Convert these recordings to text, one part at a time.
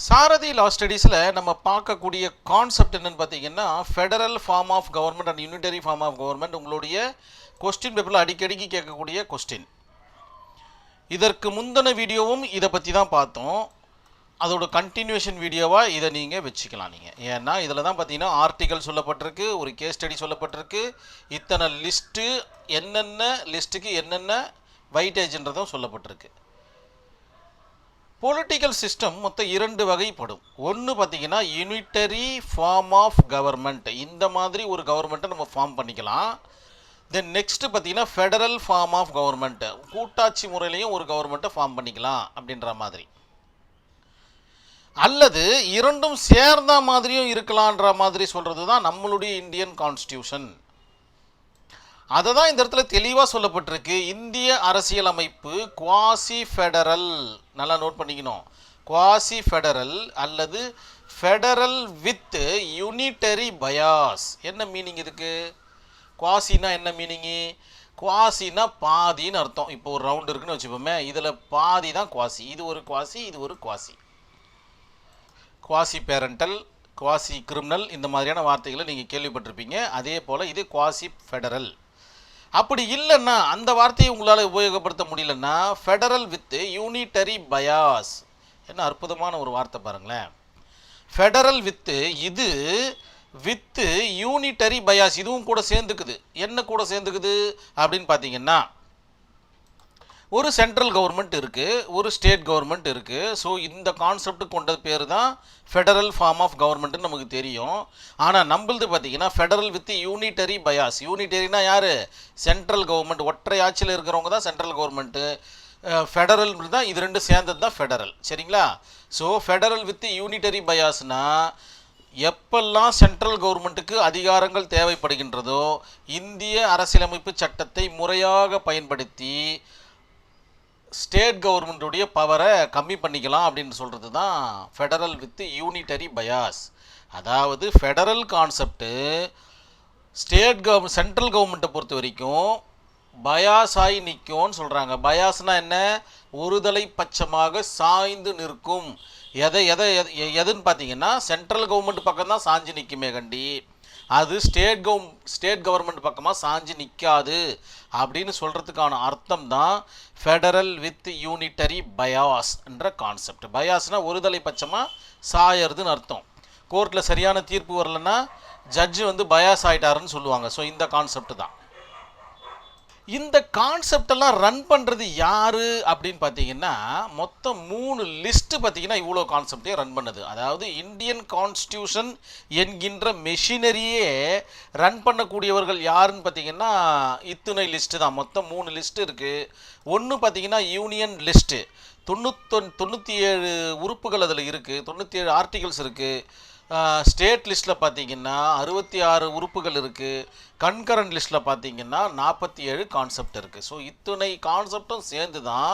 சாரதி லா ஸ்டடீஸில் நம்ம பார்க்கக்கூடிய கான்செப்ட் என்னென்னு பார்த்தீங்கன்னா federal form of government and unitary form of government உங்களுடைய கொஸ்டின் பேப்பரில் அடிக்கடிக்கு கேட்கக்கூடிய கொஸ்டின். இதற்கு முந்தின வீடியோவும் இதை பற்றி தான் பார்த்தோம். அதோட கண்டினியூஷன் வீடியோவாக இதை நீங்கள் வச்சுக்கலாம். ஏன்னா இதில் தான் பார்த்தீங்கன்னா ஆர்டிகல் சொல்லப்பட்டிருக்கு, ஒரு கேஸ் ஸ்டடி சொல்லப்பட்டிருக்கு, இத்தனை லிஸ்ட்டு என்னென்ன லிஸ்ட்டுக்கு என்னென்ன வைட்டேஜ்ன்றதும் சொல்லப்பட்டிருக்கு. பொலிட்டிக்கல் சிஸ்டம் மொத்தம் 2 வகைப்படும். ஒன்று பார்த்தீங்கன்னா யூனிட்டரி ஃபார்ம் ஆஃப் கவர்மெண்ட், இந்த மாதிரி ஒரு கவர்மெண்ட்டை நம்ம ஃபார்ம் பண்ணிக்கலாம். தென் நெக்ஸ்ட்டு பார்த்தீங்கன்னா ஃபெடரல் ஃபார்ம் ஆஃப் கவர்மெண்ட்டு, கூட்டாட்சி முறையிலையும் ஒரு கவர்மெண்ட்டை ஃபார்ம் பண்ணிக்கலாம் அப்படின்ற மாதிரி. அல்லது இரண்டும் சேர்ந்த மாதிரியும் இருக்கலான்ற மாதிரி சொல்கிறது தான் நம்மளுடைய இந்தியன் கான்ஸ்டியூஷன். அதை தான் இந்த இடத்துல தெளிவாக சொல்லப்பட்டிருக்கு. இந்திய அரசியலமைப்பு குவாசி ஃபெடரல், நல்லா நோட் பண்ணிக்கணும், குவாசி ஃபெடரல் அல்லது ஃபெடரல் வித் யூனிட்டரி பயாஸ். என்ன மீனிங் இதுக்கு? குவாசினா என்ன மீனிங்கு? குவாசினா பாதின்னு அர்த்தம். இப்போ ஒரு ரவுண்டு இருக்குன்னு வச்சுப்போமே, இதில் பாதி தான் குவாசி. இது ஒரு குவாசி, இது ஒரு quasi. Quasi parental, quasi criminal, இந்த மாதிரியான வார்த்தைகளை நீங்கள் கேள்விப்பட்டிருப்பீங்க. அதே போல் இது குவாசி ஃபெடரல். அப்படி இல்லைன்னா, அந்த வார்த்தையை உங்களால் உபயோகப்படுத்த முடியலன்னா ஃபெடரல் வித் யூனிட்டரி பயாஸ். என்ன அற்புதமான ஒரு வார்த்தை பாருங்களேன். ஃபெடரல் வித்து, இது வித்து யூனிட்டரி பயாஸ், இதுவும் கூட சேர்ந்துக்குது. என்ன கூட சேர்ந்துக்குது அப்படின்னு பார்த்தீங்கன்னா, ஒரு சென்ட்ரல் கவர்மெண்ட் இருக்குது, ஒரு ஸ்டேட் கவர்மெண்ட் இருக்குது. ஸோ இந்த கான்செப்ட் கொண்ட பேர் தான் ஃபெடரல் ஃபார்ம் ஆஃப் கவர்மெண்ட்டுன்னு நமக்கு தெரியும். ஆனால் நம்மளது பார்த்தீங்கன்னா ஃபெடரல் வித் யூனிட்டரி பயாஸ். யூனிட்டரினா யார்? சென்ட்ரல் கவர்மெண்ட், ஒற்றை ஆட்சியில் இருக்கிறவங்க தான் சென்ட்ரல் கவர்மெண்ட்டு. ஃபெடரல் தான், இது ரெண்டும் சேர்ந்தது தான் ஃபெடரல். சரிங்களா? ஸோ ஃபெடரல் வித் யூனிட்டரி பயாஸ்னால் எப்பெல்லாம் சென்ட்ரல் கவர்மெண்ட்டுக்கு அதிகாரங்கள் தேவைப்படுகின்றதோ இந்திய அரசியலமைப்பு சட்டத்தை முறையாக பயன்படுத்தி ஸ்டேட் கவர்மெண்ட்டுடைய பவரை கம்மி பண்ணிக்கலாம் அப்படின்னு சொல்கிறது தான் ஃபெடரல் வித் யூனிட்டரி பயாஸ். அதாவது ஃபெடரல் கான்செப்டு சென்ட்ரல் கவர்மெண்ட்டை பொறுத்த வரைக்கும் பயாஸ் ஆகி நிற்கும்னு சொல்கிறாங்க. பயாஸ்னால் என்ன? ஒருதலை பட்சமாக சாய்ந்து நிற்கும். எதுன்னு பார்த்தீங்கன்னா சென்ட்ரல் கவர்மெண்ட் பக்கம் தான் சாஞ்சு நிற்குமே கண்டி, அது ஸ்டேட் கவர்மெண்ட் பக்கமாக சாஞ்சு நிற்காது அப்படின்னு சொல்கிறதுக்கான அர்த்தம் தான் ஃபெடரல் வித் யூனிட்டரி பயாஸ் என்ற கான்செப்ட். பயாஸ்னால் ஒருதலை பட்சமாக சாயறதுன்னு அர்த்தம். கோர்ட்டில் சரியான தீர்ப்பு வரலன்னா ஜட்ஜு பயாஸ் ஆகிட்டாருன்னு சொல்லுவாங்க. ஸோ இந்த கான்செப்ட் தான். இந்த கான்செப்டெல்லாம் ரன் பண்ணுறது யார் அப்படின்னு பார்த்தீங்கன்னா, மொத்தம் 3 லிஸ்ட்டு பார்த்தீங்கன்னா இவ்வளோ கான்செப்டே ரன் பண்ணுது. அதாவது இந்தியன் கான்ஸ்டியூஷன் என்கின்ற மெஷினரியே ரன் பண்ணக்கூடியவர்கள் யாருன்னு பார்த்தீங்கன்னா இத்துணை லிஸ்ட்டு தான். மொத்தம் 3 லிஸ்ட்டு இருக்குது. ஒன்று பார்த்தீங்கன்னா யூனியன் லிஸ்ட்டு, 97 உறுப்புகள் அதில் இருக்குது, 97 ஆர்டிகல்ஸ் இருக்குது. ஸ்டேட் லிஸ்ட்டில் பார்த்தீங்கன்னா 66 உறுப்புகள் இருக்குது. கன்கரண்ட் லிஸ்ட்டில் பார்த்தீங்கன்னா 47 கான்செப்ட் இருக்குது. ஸோ இத்தனை கான்செப்டும் சேர்ந்து தான்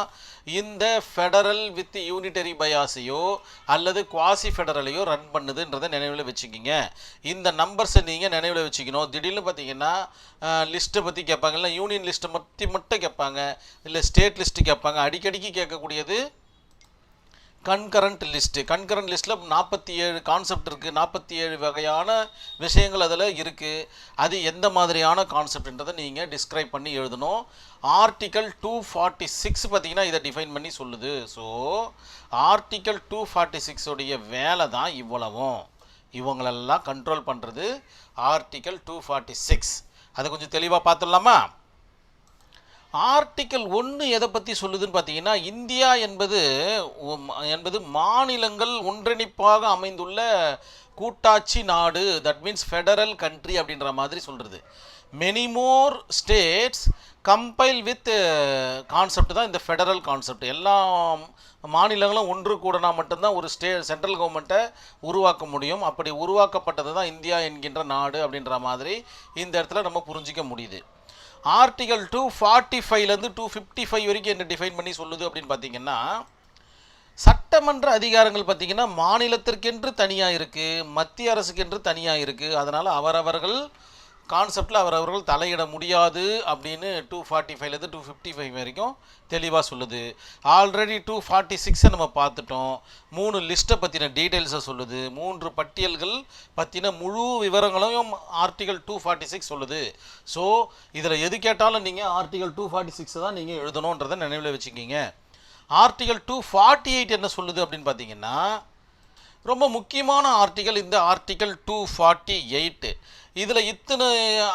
இந்த ஃபெடரல் வித் யூனிட்டரி பயாஸையோ அல்லது குவாசி ஃபெடரலையோ ரன் பண்ணுதுன்றதை நினைவில் வச்சுக்கிங்க. இந்த நம்பர்ஸை நீங்கள் நினைவில் வச்சுக்கணும். திடீர்னு பார்த்தீங்கன்னா லிஸ்ட்டை பற்றி கேட்பாங்க, இல்லை யூனியன் லிஸ்ட்டை மட்டும் கேட்பாங்க, இல்லை ஸ்டேட் லிஸ்ட்டு கேட்பாங்க. அடிக்கடிக்கு கேட்கக்கூடியது கன்கரண்ட் லிஸ்ட்டு. கன்கரண்ட் லிஸ்ட்டில் 47 கான்செப்ட் இருக்குது, 47 வகையான விஷயங்கள் அதில் இருக்குது. அது எந்த மாதிரியான கான்செப்ட்ன்றதை நீங்கள் டிஸ்கிரைப் பண்ணி எழுதணும். ஆர்டிக்கல் 246 பார்த்தீங்கன்னா இதை டிஃபைன் பண்ணி சொல்லுது. ஸோ ஆர்டிக்கல் 246 உடைய வேலை தான் இவ்வளவும். இவங்களெல்லாம் கண்ட்ரோல் பண்ணுறது ஆர்டிக்கல் 246. அதை கொஞ்சம் தெளிவாக பார்த்துடலாமா? ஆர்டிக்கல் 1 எதை பற்றி சொல்லுதுன்னு பார்த்தீங்கன்னா, இந்தியா என்பது மாநிலங்கள் ஒன்றிணைப்பாக அமைந்துள்ள கூட்டாட்சி நாடு, தட் மீன்ஸ் ஃபெடரல் கண்ட்ரி அப்படின்ற மாதிரி சொல்கிறது. Many more states compile with concept தான் இந்த ஃபெடரல் கான்செப்ட். எல்லா மாநிலங்களும் ஒன்று கூடனா மட்டும்தான் ஒரு சென்ட்ரல் கவர்மெண்ட்டை உருவாக்க முடியும். அப்படி உருவாக்கப்பட்டது தான் இந்தியா என்கின்ற நாடு அப்படின்ற மாதிரி இந்த இடத்துல நம்ம புரிஞ்சிக்க முடியுது. ஆர்டிகல் 245லேருந்து 255 வரைக்கும் என்ன டிஃபைன் பண்ணி சொல்லுது அப்படின்னு பார்த்தீங்கன்னா, சட்டமன்ற அதிகாரங்கள் பார்த்தீங்கன்னா மாநிலத்திற்கென்று தனியாக இருக்குது, மத்திய அரசுக்கென்று தனியாக இருக்குது. அதனால் அவரவர்கள் கான்செப்டில் அவர்கள் தலையிட முடியாது அப்படின்னு 245லேருந்து 255 வரைக்கும் தெளிவாக சொல்லுது. ஆல்ரெடி 246 நம்ம பார்த்துட்டோம். 3 லிஸ்ட்டை பற்றின டீட்டெயில்ஸை சொல்லுது. 3 பட்டியல்கள் பற்றின முழு விவரங்களையும் ஆர்டிகல் 246 சொல்லுது. ஸோ இதில் எது கேட்டாலும் நீங்கள் ஆர்டிகல் 246 தான் நீங்கள் எழுதணுன்றதை நினைவில் வச்சுக்கிங்க. ஆர்டிகல் 248 என்ன சொல்லுது அப்படின்னு பார்த்தீங்கன்னா, ரொம்ப முக்கியமான ஆர்டிகல் இந்த ஆர்டிகல் 248. இதில் இத்தனை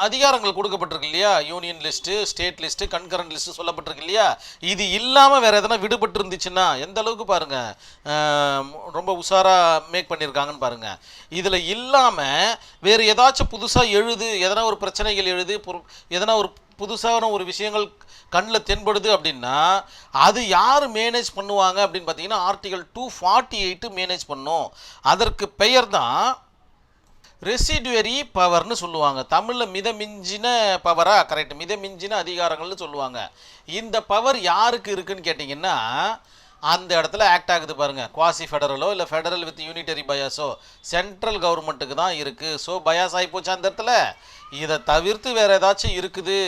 அதிகாரங்கள் கொடுக்கப்பட்டிருக்கு இல்லையா, union list, state list, concurrent list சொல்லப்பட்டிருக்கு இல்லையா. இது இல்லாமல் வேறு எதனா விடுபட்டு இருந்துச்சுன்னா எந்த அளவுக்கு பாருங்கள் ரொம்ப உஷாராக மேக் பண்ணியிருக்காங்கன்னு பாருங்கள். இதில் இல்லாமல் வேறு ஏதாச்சும் புதுசாக எதனா ஒரு பிரச்சனைகள் எதனா ஒரு புதுசான ஒரு விஷயங்கள் கண்ணில் தென்படுது அப்படின்னா அது யார் மேனேஜ் பண்ணுவாங்க அப்படின்னு பார்த்தீங்கன்னா ஆர்டிகல் 248 மேனேஜ் பண்ணும். அதற்கு பெயர் தான் ரெசிடுவரி பவர்னு சொல்லுவாங்க. தமிழில் மிதமிஞ்சின பவரா, கரெக்ட், மிதமிஞ்சின அதிகாரங்கள்னு சொல்லுவாங்க. இந்த பவர் யாருக்கு இருக்குன்னு கேட்டிங்கன்னா அந்த இடத்துல ஆக்ட் ஆகுது பாருங்கள். குவாசி ஃபெடரலோ இல்லை ஃபெடரல் வித் யூனிட்டரி பயாஸோ சென்ட்ரல் கவர்மெண்ட்டுக்கு தான் இருக்குது. ஸோ பயாஸ் ஆகிப்போச்சு அந்த இடத்துல. இதை தவிர்த்து வேறு ஏதாச்சும் இருக்குது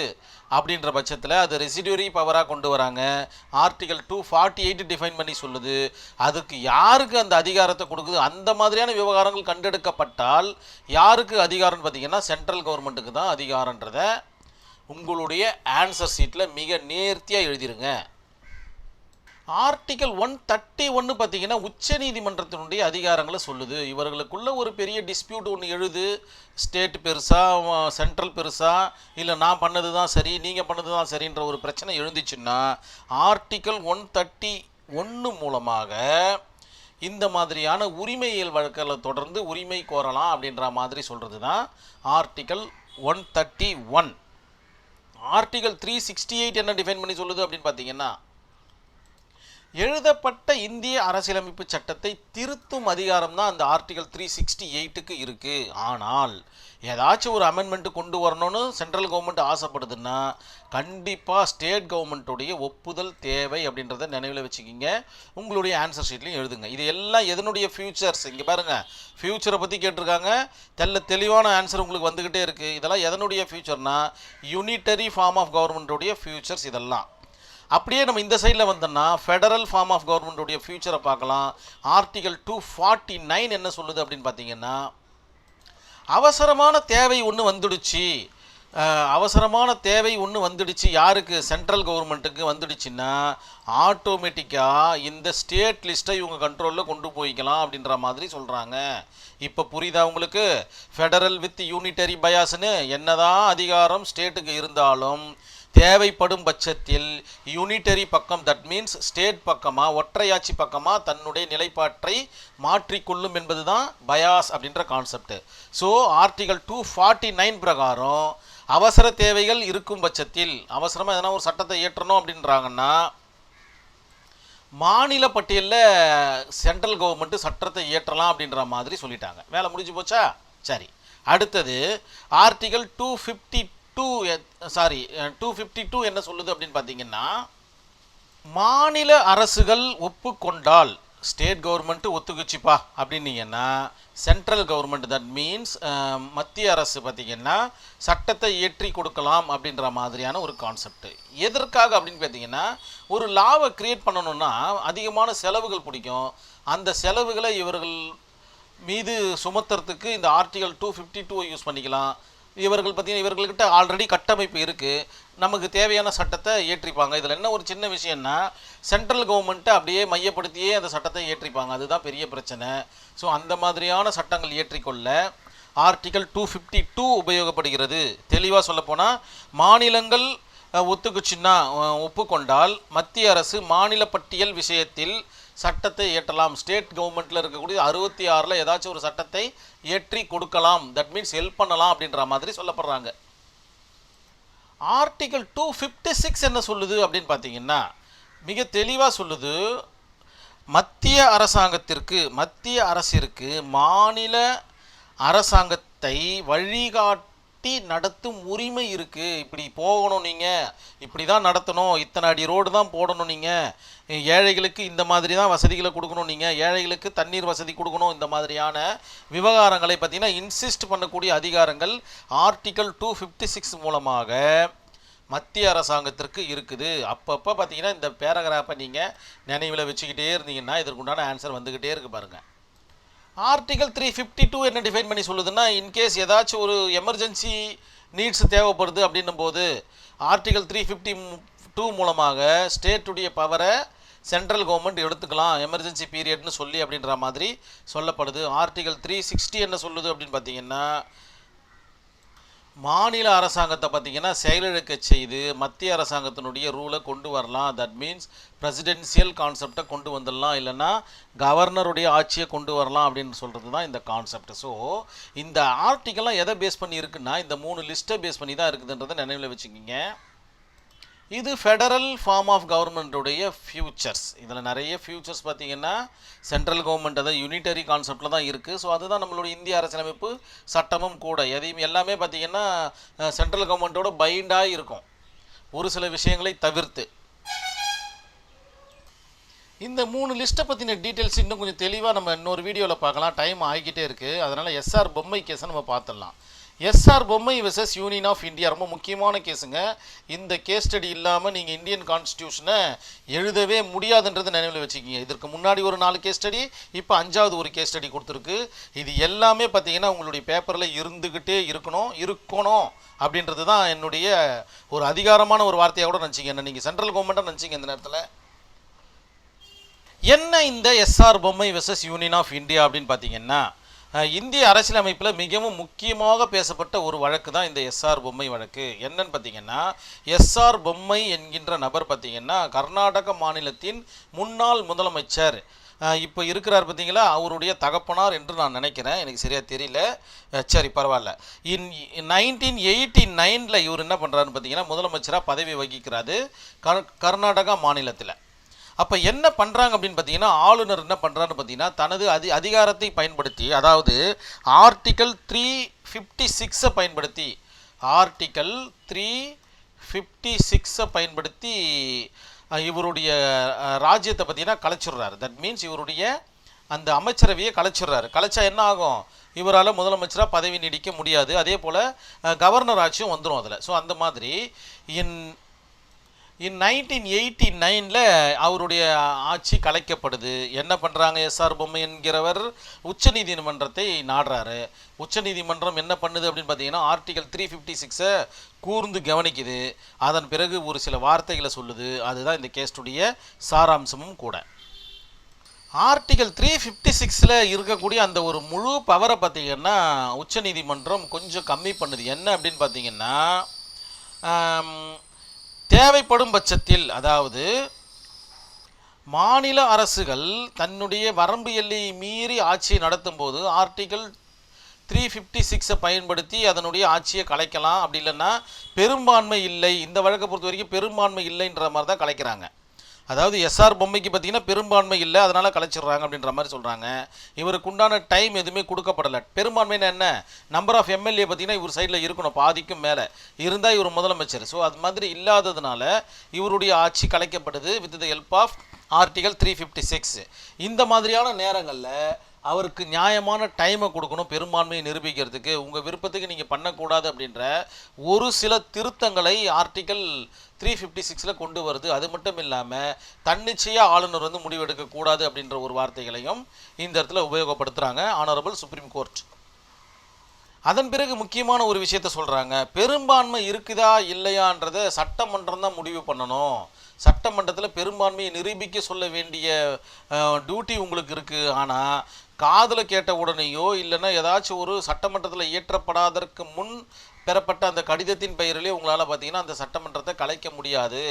அப்படின்ற பட்சத்தில் அது ரெசிடுவரி பவராக கொண்டு வராங்க. ஆர்டிகல் 248 டிஃபைன் பண்ணி சொல்லுது. அதுக்கு யாருக்கு அந்த அதிகாரத்தை கொடுக்குது, அந்த மாதிரியான விவகாரங்கள் கண்டெடுக்கப்பட்டால் யாருக்கு அதிகாரம்னு பார்த்தீங்கன்னா சென்ட்ரல் கவர்மெண்ட்டுக்கு தான் அதிகாரன்றதை உங்களுடைய ஆன்சர் ஷீட்டில் மிக நேர்த்தியாக எழுதிருங்க. ஆர்டிகல் 131 பார்த்தீங்கன்னா உச்ச நீதிமன்றத்தினுடைய அதிகாரங்களை சொல்லுது. இவர்களுக்குள்ள ஒரு பெரிய டிஸ்பியூட் ஒன்று எழுது, ஸ்டேட் பெருசா சென்ட்ரல் பெருசா, இல்லை நான் பண்ணது தான் சரி நீங்கள் பண்ணது தான் சரின்ற ஒரு பிரச்சனை எழுந்துச்சுன்னா ஆர்டிகல் 131 மூலமாக இந்த மாதிரியான உரிமையியல் வழக்குகளை தொடர்ந்து உரிமை கோரலாம் அப்படின்ற மாதிரி சொல்கிறது தான் ஆர்டிகல் 131. ஆர்டிகல் 368 என்ன டிஃபைன் பண்ணி சொல்லுது அப்படின்னு பார்த்தீங்கன்னா, எழுதப்பட்ட இந்திய அரசியலமைப்பு சட்டத்தை திருத்தும் அதிகாரம் தான் அந்த ஆர்டிகல் 368க்கு இருக்குது. ஆனால் ஏதாச்சும் ஒரு அமெண்ட்மெண்ட்டு கொண்டு வரணும்னு சென்ட்ரல் கவர்மெண்ட் ஆசைப்படுதுன்னா கண்டிப்பாக ஸ்டேட் கவர்மெண்ட்டுடைய ஒப்புதல் தேவை அப்படின்றத நினைவில் வச்சுக்கிங்க. உங்களுடைய ஆன்சர் ஷீட்லையும் எழுதுங்க. இது எல்லாம் எதனுடைய ஃபியூச்சர்ஸ், இங்கே பாருங்கள், ஃபியூச்சரை பற்றி கேட்டிருக்காங்க. தெளிவான ஆன்சர் உங்களுக்கு வந்துக்கிட்டே இருக்குது. இதெல்லாம் எதனுடைய ஃபியூச்சர்னா யூனிட்டரி ஃபார்ம் ஆஃப் கவர்மெண்ட்டுடைய ஃபியூச்சர்ஸ் இதெல்லாம். அப்படியே நம்ம இந்த சைடில் வந்தோம்னா ஃபெடரல் ஃபார்ம் ஆஃப் கவர்மெண்ட்டுடைய ஃபியூச்சரை பார்க்கலாம். ஆர்டிகல் 249 என்ன சொல்லுது அப்படின்னு பார்த்தீங்கன்னா, அவசரமான தேவை ஒன்று வந்துடுச்சு யாருக்கு, சென்ட்ரல் கவர்மெண்ட்டுக்கு வந்துடுச்சுன்னா ஆட்டோமேட்டிக்காக இந்த ஸ்டேட் லிஸ்ட்டை இவங்க கண்ட்ரோலில் கொண்டு போய்க்கலாம் அப்படின்ற மாதிரி சொல்கிறாங்க. இப்போ புரியுதா உங்களுக்கு? ஃபெடரல் வித் யூனிட்டரி பயாஸ்னு என்னதான் அதிகாரம் ஸ்டேட்டுக்கு இருந்தாலும் தேவைப்படும் பட்சத்தில் யூனிட்டரி பக்கம், தட் மீன்ஸ் ஸ்டேட் பக்கமாக, ஒற்றையாட்சி பக்கமாக தன்னுடைய நிலைப்பாட்டை மாற்றிக்கொள்ளும் என்பது தான் பயாஸ் அப்படின்ற கான்செப்ட். ஸோ ஆர்டிகல் 249 பிரகாரம் அவசர தேவைகள் இருக்கும் பட்சத்தில், அவசரமாக எதனா ஒரு சட்டத்தை இயற்றணும் அப்படின்றாங்கன்னா மாநில பட்டியலில் சென்ட்ரல் கவர்மெண்ட்டு சட்டத்தை இயற்றலாம் அப்படின்ற மாதிரி சொல்லிட்டாங்க. வேலை முடிஞ்சு போச்சா? சரி, அடுத்தது ஆர்டிகல் 252 என்ன சொல்லுது அப்படின்னு பார்த்தீங்கன்னா, மாநில அரசுகள் ஒப்புக்கொண்டால், ஸ்டேட் கவர்மெண்ட்டு ஒத்துக்குச்சிப்பா அப்படின்னீங்கன்னா சென்ட்ரல் கவர்மெண்ட், தட் மீன்ஸ் மத்திய அரசு பார்த்தீங்கன்னா சட்டத்தை இயற்றி கொடுக்கலாம் அப்படின்ற மாதிரியான ஒரு கான்செப்ட். எதற்காக அப்படின்னு பார்த்தீங்கன்னா, ஒரு லாவை கிரியேட் பண்ணணும்னா அதிகமான செலவுகள் பிடிக்கும். அந்த செலவுகளை இவர்கள் மீது சுமத்துறதுக்கு இந்த ஆர்டிகல் 252 யூஸ் பண்ணிக்கலாம். இவர்கள் பார்த்தீங்கன்னா இவர்கள்கிட்ட ஆல்ரெடி கட்டமைப்பு இருக்குது, நமக்கு தேவையான சட்டத்தை ஏற்றிப்பாங்க. இதில் என்ன ஒரு சின்ன விஷயம்னா, சென்ட்ரல் கவர்மெண்ட்டை அப்படியே மையப்படுத்தியே அந்த சட்டத்தை ஏற்றிப்பாங்க. அதுதான் பெரிய பிரச்சனை. ஸோ அந்த மாதிரியான சட்டங்கள் ஏற்றிக்கொள்ள ஆர்டிகல் 252 உபயோகப்படுகிறது. தெளிவாக சொல்லப்போனால், மாநிலங்கள் ஒப்புக்கொண்டால் மத்திய அரசு மாநில பட்டியல் விஷயத்தில் சட்டத்தை இயற்றலாம். ஸ்டேட் கவர்மெண்ட்டில் இருக்கக்கூடிய 66ல் ஏதாச்சும் ஒரு சட்டத்தை இயற்றி கொடுக்கலாம், தட் மீன்ஸ் ஹெல்ப் பண்ணலாம் அப்படின்ற மாதிரி சொல்லப்படுறாங்க. ஆர்டிகல் 256 என்ன சொல்லுது அப்படின்னு பார்த்தீங்கன்னா, மிக தெளிவாக சொல்லுது, மத்திய அரசிற்கு மாநில அரசாங்கத்தை கட்டி நடத்தும் உரிமை இருக்குது. இப்படி போகணும், நீங்கள் இப்படி தான் நடத்தணும், இத்தனை அடி ரோடு தான் போடணும், நீங்கள் ஏழைகளுக்கு இந்த மாதிரி தான் வசதிகளை கொடுக்கணும், நீங்கள் ஏழைகளுக்கு தண்ணீர் வசதி கொடுக்கணும், இந்த மாதிரியான விவகாரங்களை பார்த்தீங்கன்னா இன்சிஸ்ட் பண்ணக்கூடிய அதிகாரங்கள் ஆர்டிகல் 256 மூலமாக மத்திய அரசாங்கத்திற்கு இருக்குது. அப்பப்போ பார்த்தீங்கன்னா இந்த பேராகிராஃபை நீங்கள் நினைவில் வச்சுக்கிட்டே இருந்தீங்கன்னா இதற்குண்டான ஆன்சர் வந்துக்கிட்டே இருக்கு பாருங்கள். ஆர்டிகல் 352 என்ன டிஃபைன் பண்ணி சொல்லுதுன்னா, இன்கேஸ் ஏதாச்சும் ஒரு எமர்ஜென்சி நீட்ஸ் தேவைப்படுது அப்படின்னும் போது ஆர்டிகல் 352 மூலமாக ஸ்டேட்டுடைய பவரை சென்ட்ரல் கவர்மெண்ட் எடுத்துக்கலாம் எமர்ஜென்சி பீரியட்னு சொல்லி அப்படின்ற மாதிரி சொல்லப்படுது. ஆர்டிகல் 360 என்ன சொல்லுது அப்படின்னு பார்த்தீங்கன்னா, மாநில அரசாங்கத்தை பார்த்திங்கன்னா செயலிழக்க செய்து மத்திய அரசாங்கத்தினுடைய ரூலை கொண்டு வரலாம். தட் மீன்ஸ் பிரசிடென்சியல் கான்செப்டை கொண்டு வந்துடலாம், இல்லைன்னா கவர்னருடைய ஆட்சியை கொண்டு வரலாம் அப்படின்னு சொல்கிறது தான் இந்த கான்செப்ட். ஸோ இந்த ஆர்டிக்கல்லாம் எதை பேஸ் பண்ணி இருக்குன்னா இந்த 3 லிஸ்ட்டை பேஸ் பண்ணி தான் இருக்குதுன்றதை நினைவில் வச்சுக்கிங்க. இது ஃபெடரல் ஃபார்ம் ஆஃப் கவர்மெண்ட்டுடைய ஃபியூச்சர்ஸ். இதில் நிறைய ஃபியூச்சர்ஸ் பார்த்திங்கன்னா சென்ட்ரல் கவர்மெண்ட் அதாவது யூனிட்டரி கான்செப்டில் தான் இருக்குது. ஸோ அதுதான் நம்மளுடைய இந்திய அரசியலமைப்பு சட்டமும் கூட. எதையும் எல்லாமே பார்த்திங்கன்னா சென்ட்ரல் கவர்மெண்ட்டோட பைண்டாக இருக்கும் ஒரு சில விஷயங்களை தவிர்த்து. இந்த 3 லிஸ்ட்டை பற்றின டீட்டெயில்ஸ் இன்னும் கொஞ்சம் தெளிவாக நம்ம இன்னொரு வீடியோவில் பார்க்கலாம். டைம் ஆகிக்கிட்டே இருக்குது. அதனால் எஸ்ஆர் பொம்மை கேஸை நம்ம பார்த்துடலாம். எஸ்ஆர் பொம்மை வெர்சஸ் யூனியன் ஆஃப் இந்தியா ரொம்ப முக்கியமான கேஸுங்க. இந்த கேஸ் ஸ்டடி இல்லாமல் நீங்கள் இந்தியன் கான்ஸ்டியூஷனை எழுதவே முடியாதுன்றது நினைவில் வச்சுக்கிங்க. இதற்கு முன்னாடி ஒரு 4 கேஸ் ஸ்டடி, இப்போ 5வது ஒரு கேஸ் ஸ்டடி கொடுத்துருக்கு. இது எல்லாமே பார்த்தீங்கன்னா உங்களுடைய பேப்பரில் இருந்துக்கிட்டே இருக்கணும் அப்படின்றது தான் என்னுடைய ஒரு அதிகாரமான ஒரு வார்த்தையாக கூட நினச்சிங்க. என்ன நீங்கள் சென்ட்ரல் கவர்மெண்ட்டாக நினச்சிங்க இந்த நேரத்தில். என்ன இந்த எஸ்ஆர் பொம்மை வெர்சஸ் யூனியன் ஆஃப் இந்தியா அப்படின்னு பார்த்தீங்கன்னா, இந்திய அரசியலமைப்பில் மிகவும் முக்கியமாக பேசப்பட்ட ஒரு வழக்கு தான் இந்த எஸ்ஆர் பொம்மை வழக்கு. என்னன்னு பார்த்தீங்கன்னா, எஸ்ஆர் பொம்மை என்கின்ற நபர் பார்த்தீங்கன்னா கர்நாடக மாநிலத்தின் முன்னாள் முதலமைச்சர் இப்போ இருக்கிறார் பார்த்தீங்களா, அவருடைய தகப்பனார் என்று நான் நினைக்கிறேன், எனக்கு சரியாக தெரியல. சரி பரவாயில்ல. 1989 இவர் என்ன பண்ணுறாருன்னு பார்த்தீங்கன்னா முதலமைச்சராக பதவி வகிக்கிறாரு கர்நாடகா மாநிலத்தில். அப்போ என்ன பண்ணுறாங்க அப்படின்னு பார்த்தீங்கன்னா, ஆளுநர் என்ன பண்ணுறான்னு பார்த்தீங்கன்னா தனது அதிகாரத்தை பயன்படுத்தி, அதாவது ஆர்டிக்கல் 356 பயன்படுத்தி, ஆர்டிக்கல் 356 பயன்படுத்தி இவருடைய ராஜ்யத்தை பார்த்தீங்கன்னா கலைச்சிடுறாரு. தட் மீன்ஸ் இவருடைய அந்த அமைச்சரவையை கலைச்சிடுறாரு. கலைச்சா என்ன ஆகும், இவரால் முதலமைச்சராக பதவி நீடிக்க முடியாது. அதே போல் கவர்னர் ஆட்சியும் வந்துடும் அதில். ஸோ அந்த மாதிரி இன் 1989 அவருடைய ஆட்சி கலைக்கப்படுது. என்ன பண்ணுறாங்க, எஸ்ஆர் பொம்மை என்கிறவர் உச்சநீதிமன்றத்தை நாடுறாரு. உச்சநீதிமன்றம் என்ன பண்ணுது அப்படின்னு பார்த்தீங்கன்னா ஆர்டிகல் 356 கூர்ந்து கவனிக்குது. அதன் பிறகு ஒரு சில வார்த்தைகளை சொல்லுது. அதுதான் இந்த கேஸுடைய சாராம்சமும் கூட. ஆர்டிகல் 356 இருக்கக்கூடிய அந்த ஒரு முழு பவரை பார்த்தீங்கன்னா உச்சநீதிமன்றம் கொஞ்சம் கம்மி பண்ணுது. என்ன அப்படின்னு பார்த்தீங்கன்னா, தேவைப்படும் பட்சத்தில், அதாவது மாநில அரசுகள் தன்னுடைய வரம்பு எல்லையை மீறி ஆட்சியை நடத்தும் போது ஆர்டிகல் 356 பயன்படுத்தி அதனுடைய ஆட்சியை கலைக்கலாம். அப்படி இல்லைன்னா பெரும்பான்மை இல்லை, இந்த வழக்கை பொறுத்த வரைக்கும் பெரும்பான்மை இல்லைன்ற மாதிரி தான் கலைக்கிறாங்க. அதாவது எஸ்ஆர் பொம்மைக்கு பார்த்தீங்கன்னா பெரும்பான்மை இல்லை, அதனால் கலைச்சிடுறாங்க அப்படின்ற மாதிரி சொல்கிறாங்க. இவருக்கு உண்டான டைம் எதுவுமே கொடுக்கப்படலை. பெரும்பான்மைன்னு என்ன, நம்பர் ஆஃப் எம்எல்ஏ பார்த்தீங்கன்னா இவர் சைடில் இருக்கணும், பாதிக்கும் மேலே இருந்தால் இவர் முதலமைச்சர். ஸோ அது மாதிரி இல்லாததுனால இவருடைய ஆட்சி கலைக்கப்படுது with the help of article 356. இந்த மாதிரியான நேரங்களில் அவருக்கு நியாயமான டைமை கொடுக்கணும் பெரும்பான்மையை நிரூபிக்கிறதுக்கு. உங்கள் விருப்பத்துக்கு நீங்கள் பண்ணக்கூடாது அப்படின்ற ஒரு சில திருத்தங்களை ஆர்டிகல் 356 கொண்டு வருது. அது மட்டும் இல்லாமல் தன்னிச்சையாக ஆளுநர் முடிவெடுக்கக்கூடாது அப்படின்ற ஒரு வார்த்தைகளையும் இந்த இடத்துல உபயோகப்படுத்துகிறாங்க ஆனரபிள் சுப்ரீம் கோர்ட். அதன் பிறகு முக்கியமான ஒரு விஷயத்த சொல்கிறாங்க, பெரும்பான்மை இருக்குதா இல்லையான்றதை சட்டமன்றம் தான் முடிவு பண்ணணும். சட்டமன்றத்தில் பெரும்பான்மையை நிரூபிக்க சொல்ல வேண்டிய டியூட்டி உங்களுக்கு இருக்குது. ஆனால் காதில் கேட்ட உடனேயோ இல்லைன்னா ஏதாச்சும் ஒரு சட்டமன்றத்தில் இயற்றப்படாதற்கு முன் பெறப்பட்ட அந்த கடிதத்தின் பெயரிலே உங்களால் பார்த்தீங்கன்னா அந்த சட்டமன்றத்தை கலைக்க முடியாது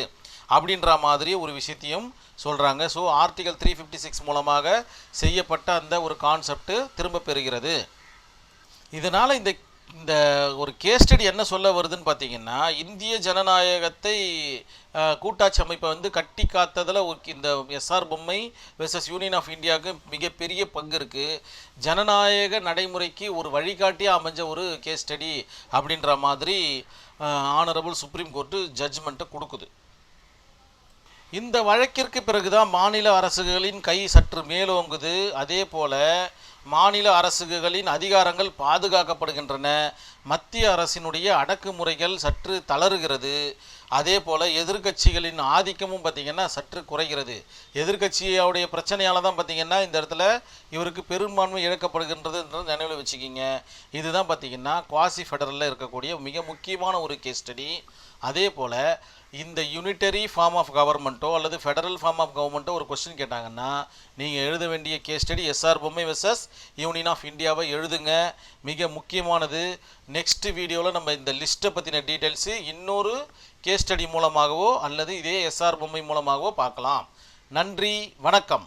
அப்படின்ற மாதிரி ஒரு விஷயத்தையும் சொல்கிறாங்க. ஸோ ஆர்டிகல் 356 மூலமாக செய்யப்பட்ட அந்த ஒரு கான்செப்ட் திரும்ப பெறுகிறது. இதனால் இந்த ஒரு கேஸ் ஸ்டடி என்ன சொல்ல வருதுன்னு பார்த்தீங்கன்னா, இந்திய ஜனநாயகத்தை கூட்டாட்சி அமைப்பை வந்து கட்டி காத்ததில் இந்த எஸ்ஆர் பொம்மை வெர்சஸ் யூனியன் ஆஃப் இந்தியாவுக்கு மிகப்பெரிய பங்கு இருக்குது. ஜனநாயக நடைமுறைக்கு ஒரு வழிகாட்டியாக அமைஞ்ச ஒரு கேஸ் ஸ்டடி அப்படின்ற மாதிரி ஆனரபிள் சுப்ரீம் கோர்ட்டு ஜட்ஜ்மெண்ட்டை கொடுக்குது. இந்த வழக்கிற்கு பிறகுதான் மாநில அரசுகளின் கை சற்று மேலோங்குது. அதே போல மாநில அரசுகளின் அதிகாரங்கள் பாதுகாக்கப்படுகின்றன. மத்திய அரசினுடைய அடக்குமுறைகள் சற்று தளருகிறது. அதே போல் எதிர்கட்சிகளின் ஆதிக்கமும் பார்த்திங்கன்னா சற்று குறைகிறது. எதிர்கட்சியோடைய பிரச்சனையால் தான் பார்த்திங்கன்னா இந்த இடத்துல இவருக்கு பெரும்பான்மை இழக்கப்படுகின்றதுன்றது நினைவில் வச்சுக்கிங்க. இதுதான் பார்த்திங்கன்னா குவாசி ஃபெடரலில் இருக்கக்கூடிய மிக முக்கியமான ஒரு கேஸ் ஸ்டடி. அதே போல் இந்த யூனிட்டரி ஃபார்ம் ஆஃப் கவர்மெண்ட்டோ அல்லது ஃபெடரல் ஃபார்ம் ஆஃப் கவர்மெண்ட்டோ ஒரு கொஸ்டின் கேட்டாங்கன்னா நீங்கள் எழுத வேண்டிய கேஸ் ஸ்டடி எஸ்ஆர் பொம்மை வெர்சஸ் யூனியன் ஆஃப் இந்தியாவை எழுதுங்க. மிக முக்கியமானது. நெக்ஸ்ட் வீடியோவில் நம்ம இந்த லிஸ்ட்டை பற்றின டீட்டெயில்ஸு இன்னொரு கேஸ் ஸ்டடி மூலமாகவோ அல்லது இதே எஸ்ஆர் பொம்மை மூலமாகவோ பார்க்கலாம். நன்றி, வணக்கம்.